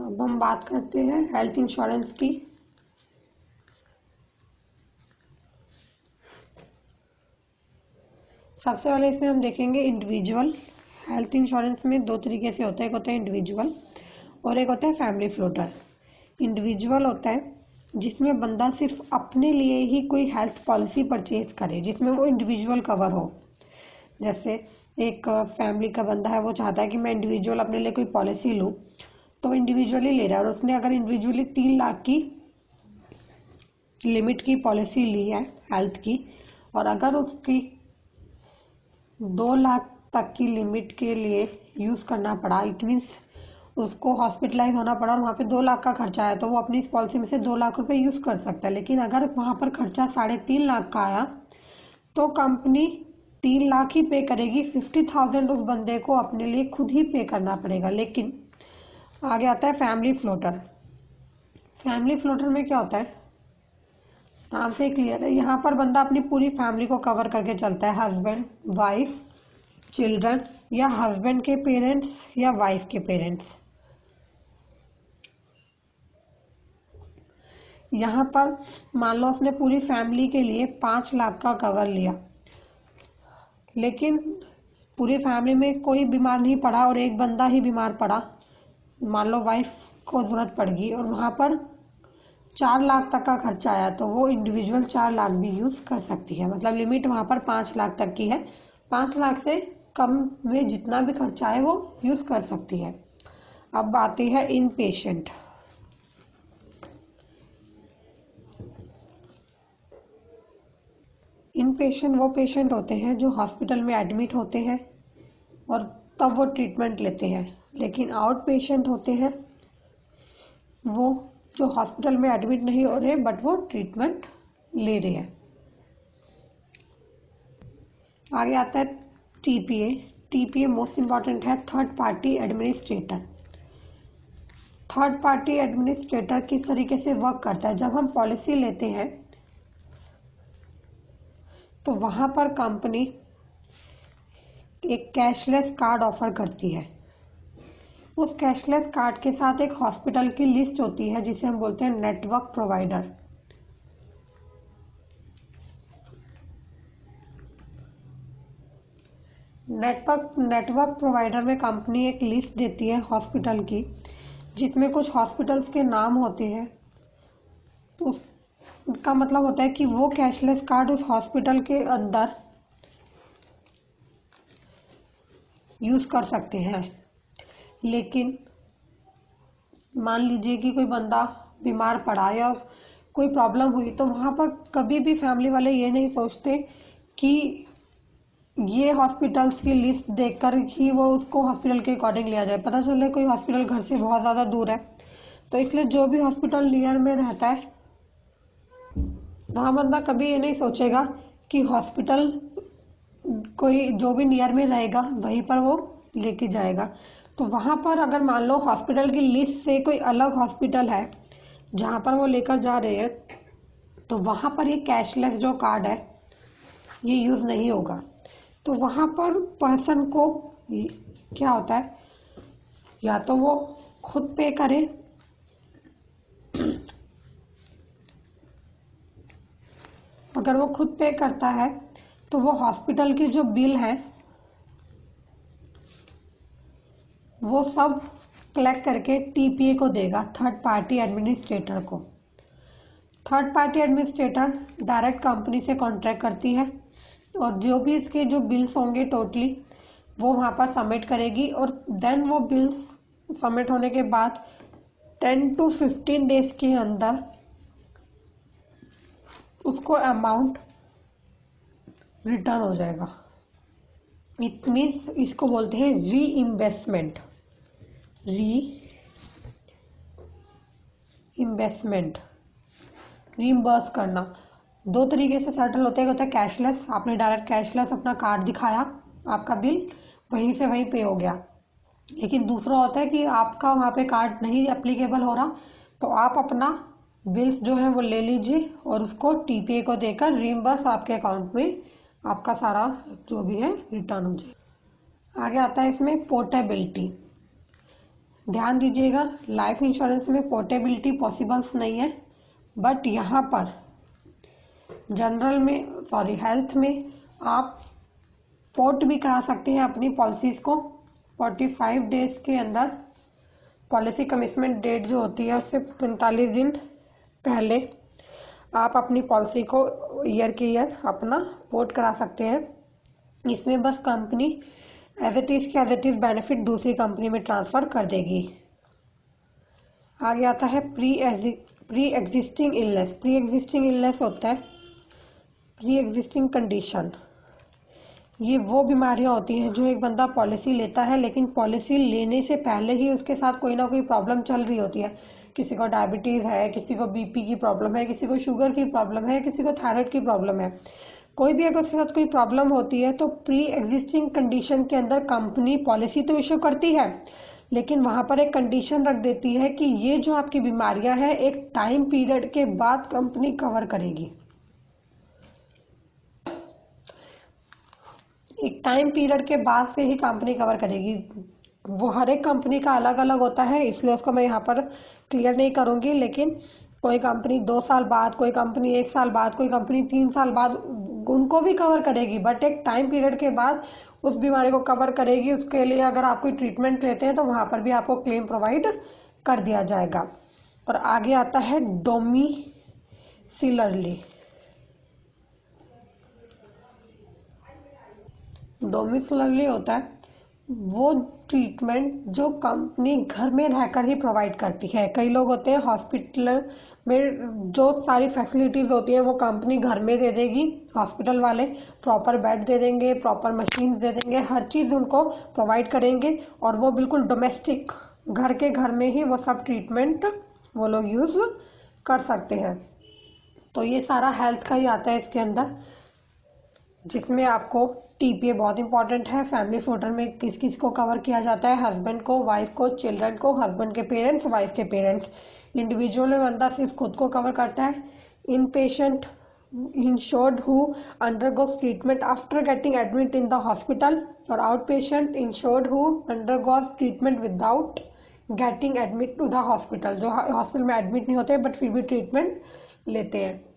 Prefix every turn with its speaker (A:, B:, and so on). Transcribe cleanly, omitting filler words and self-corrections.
A: अब हम बात करते हैं हेल्थ इंश्योरेंस की। सबसे पहले इसमें हम देखेंगे इंडिविजुअल हेल्थ इंश्योरेंस में दो तरीके से होता है, एक होता है इंडिविजुअल और एक होता है फैमिली फ्लोटर। इंडिविजुअल होता है जिसमें बंदा सिर्फ अपने लिए ही कोई हेल्थ पॉलिसी परचेज करे, जिसमें वो इंडिविजुअल कवर हो। जैसे एक फैमिली का बंदा है, वो चाहता है कि मैं इंडिविजुअल अपने लिए कोई पॉलिसी लूँ, तो इंडिविजुअली ले रहा है और उसने अगर इंडिविजुअली 3 लाख की लिमिट की पॉलिसी ली है हेल्थ की, और अगर उसकी 2 लाख तक की लिमिट के लिए यूज़ करना पड़ा, इट मीन्स उसको हॉस्पिटलाइज होना पड़ा और वहाँ पे 2 लाख का खर्चा आया, तो वो अपनी इस पॉलिसी में से 2 लाख रुपए यूज़ कर सकता है। लेकिन अगर वहाँ पर खर्चा 3.5 लाख का आया तो कंपनी 3 लाख ही पे करेगी, 50,000 उस बंदे को अपने लिए खुद ही पे करना पड़ेगा। लेकिन आगे आता है फैमिली फ्लोटर। फैमिली फ्लोटर में क्या होता है, नाम से क्लियर है, यहाँ पर बंदा अपनी पूरी फैमिली को कवर करके चलता है, हस्बैंड, वाइफ, चिल्ड्रन, या हस्बैंड के पेरेंट्स या वाइफ के पेरेंट्स। यहाँ पर मान लो उसने पूरी फैमिली के लिए 5 लाख का कवर लिया, लेकिन पूरी फैमिली में कोई बीमार नहीं पड़ा और एक बंदा ही बीमार पड़ा, मान लो वाइफ को जरूरत पड़ गई और वहाँ पर 4 लाख तक का खर्चा आया, तो वो इंडिविजुअल 4 लाख भी यूज़ कर सकती है। मतलब लिमिट वहाँ पर 5 लाख तक की है, 5 लाख से कम में जितना भी खर्चा आए वो यूज़ कर सकती है। अब आती है इन पेशेंट। इन पेशेंट वो पेशेंट होते हैं जो हॉस्पिटल में एडमिट होते हैं और तब वो ट्रीटमेंट लेते हैं। लेकिन आउट पेशेंट होते हैं वो जो हॉस्पिटल में एडमिट नहीं हो रहे बट वो ट्रीटमेंट ले रहे हैं। आगे आता है टीपीए। टीपीए मोस्ट इम्पॉर्टेंट है, third party administrator. Third party administrator किस तरीके से वर्क करता है, जब हम पॉलिसी लेते हैं तो वहां पर कंपनी एक कैशलेस कार्ड ऑफर करती है। उस कैशलेस कार्ड के साथ एक हॉस्पिटल की लिस्ट होती है जिसे हम बोलते हैं नेटवर्क प्रोवाइडर। नेटवर्क प्रोवाइडर में कंपनी एक लिस्ट देती है हॉस्पिटल की, जिसमें कुछ हॉस्पिटल्स के नाम होते हैं। तो उसका मतलब होता है कि वो कैशलेस कार्ड उस हॉस्पिटल के अंदर यूज कर सकते हैं। लेकिन मान लीजिए कि कोई बंदा बीमार पड़ा या कोई प्रॉब्लम हुई, तो वहां पर कभी भी फैमिली वाले ये नहीं सोचते कि ये हॉस्पिटल्स की लिस्ट देखकर ही वो उसको हॉस्पिटल के अकॉर्डिंग लिया जाए। पता चले कोई हॉस्पिटल घर से बहुत ज़्यादा दूर है, तो इसलिए जो भी हॉस्पिटल नियर में रहता है वहाँ बंदा कभी ये नहीं सोचेगा कि हॉस्पिटल कोई जो भी नियर में रहेगा वहीं पर वो लेके जाएगा। तो वहाँ पर अगर मान लो हॉस्पिटल की लिस्ट से कोई अलग हॉस्पिटल है जहाँ पर वो लेकर जा रहे हैं, तो वहाँ पर ये कैशलेस जो कार्ड है ये यूज़ नहीं होगा। तो वहाँ पर पर्सन को क्या होता है, या तो वो खुद पे करे अगर वो खुद पे करता है तो वो हॉस्पिटल की जो बिल है वो सब कलेक्ट करके टीपीए को देगा, थर्ड पार्टी एडमिनिस्ट्रेटर को। Third party administrator direct company से कॉन्ट्रैक्ट करती है और जो भी इसके जो बिल्स होंगे टोटली वो वहाँ पर सबमिट करेगी, और देन वो बिल्स सबमिट होने के बाद 10 to 15 डेज के अंदर उसको अमाउंट रिटर्न हो जाएगा। इट मीन्स इसको बोलते हैं री इन्वेस्टमेंट। रीइंबर्स करना दो तरीके से सेटल होता है। एक होता है कैशलेस, आपने डायरेक्ट कैशलेस अपना कार्ड दिखाया, आपका बिल वहीं से वहीं पे हो गया। लेकिन दूसरा होता है कि आपका वहाँ पे कार्ड नहीं एप्लीकेबल हो रहा, तो आप अपना बिल्स जो है वो ले लीजिए और उसको टीपीए को देकर रीइंबर्स आपके अकाउंट में आपका सारा जो भी है रिटर्न हो जाए। आगे आता है इसमें पोर्टेबिलिटी। ध्यान दीजिएगा, लाइफ इंश्योरेंस में पोर्टेबिलिटी पॉसिबल्स नहीं है, बट यहाँ पर हेल्थ में आप पोर्ट भी करा सकते हैं अपनी पॉलिसीज को 45 डेज के अंदर। पॉलिसी कमिटमेंट डेट जो होती है उससे 45 दिन पहले आप अपनी पॉलिसी को ईयर के ईयर अपना पोर्ट करा सकते हैं। इसमें बस company as it is benefit दूसरी कंपनी में ट्रांसफर कर देगी। आगे आता है pre existing illness. Pre existing illness होता है प्री एग्जिस्टिंग कंडीशन। ये वो बीमारियां होती हैं जो एक बंदा पॉलिसी लेता है, लेकिन पॉलिसी लेने से पहले ही उसके साथ कोई ना कोई प्रॉब्लम चल रही होती है। किसी को डायबिटीज है, किसी को बीपी की प्रॉब्लम है, किसी को शुगर की प्रॉब्लम है, किसी को थायराइड की प्रॉब्लम है। कोई भी अगर उसके साथ कोई प्रॉब्लम होती है तो प्री एग्जिस्टिंग कंडीशन के अंदर कंपनी पॉलिसी तो इश्यू करती है, लेकिन वहां पर एक कंडीशन रख देती है कि ये जो आपकी बीमारियां हैं एक टाइम पीरियड के बाद कंपनी कवर करेगी। एक टाइम पीरियड के बाद से ही कंपनी कवर करेगी। वो हर एक कंपनी का अलग अलग होता है, इसलिए उसको मैं यहाँ पर क्लियर नहीं करूंगी, लेकिन कोई कंपनी 2 साल बाद, कोई कंपनी 1 साल बाद, कोई कंपनी 3 साल बाद उनको भी कवर करेगी, बट एक टाइम पीरियड के बाद उस बीमारी को कवर करेगी। उसके लिए अगर आप कोई ट्रीटमेंट लेते हैं तो वहां पर भी आपको क्लेम प्रोवाइड कर दिया जाएगा। और आगे आता है डोमिसिलरली। डोमिसिलरली होता है वो ट्रीटमेंट जो कंपनी घर में रहकर ही प्रोवाइड करती है। कई लोग होते हैं हॉस्पिटल में जो सारी फैसिलिटीज होती हैं वो कंपनी घर में दे देगी, हॉस्पिटल वाले प्रॉपर बेड दे देंगे, प्रॉपर मशीन दे देंगे, हर चीज उनको प्रोवाइड करेंगे और वो बिल्कुल डोमेस्टिक घर में ही वो सब ट्रीटमेंट वो लोग यूज कर सकते हैं। तो ये सारा हेल्थ का ही आता है इसके अंदर, जिसमें आपको टीपीए बहुत इंपॉर्टेंट है। फैमिली फ्लोटर में किस किस को कवर किया जाता है, हस्बैंड को, वाइफ को, चिल्ड्रन को, हस्बैंड के पेरेंट्स, वाइफ के पेरेंट्स। इंडिविजुअल में बंदा सिर्फ खुद को कवर करता है। Inpatient insured who undergoes treatment after getting admit in the hospital, और outpatient insured who undergoes treatment without getting admit to the hospital, जो हॉस्पिटल में एडमिट नहीं होते बट फिर भी ट्रीटमेंट लेते हैं।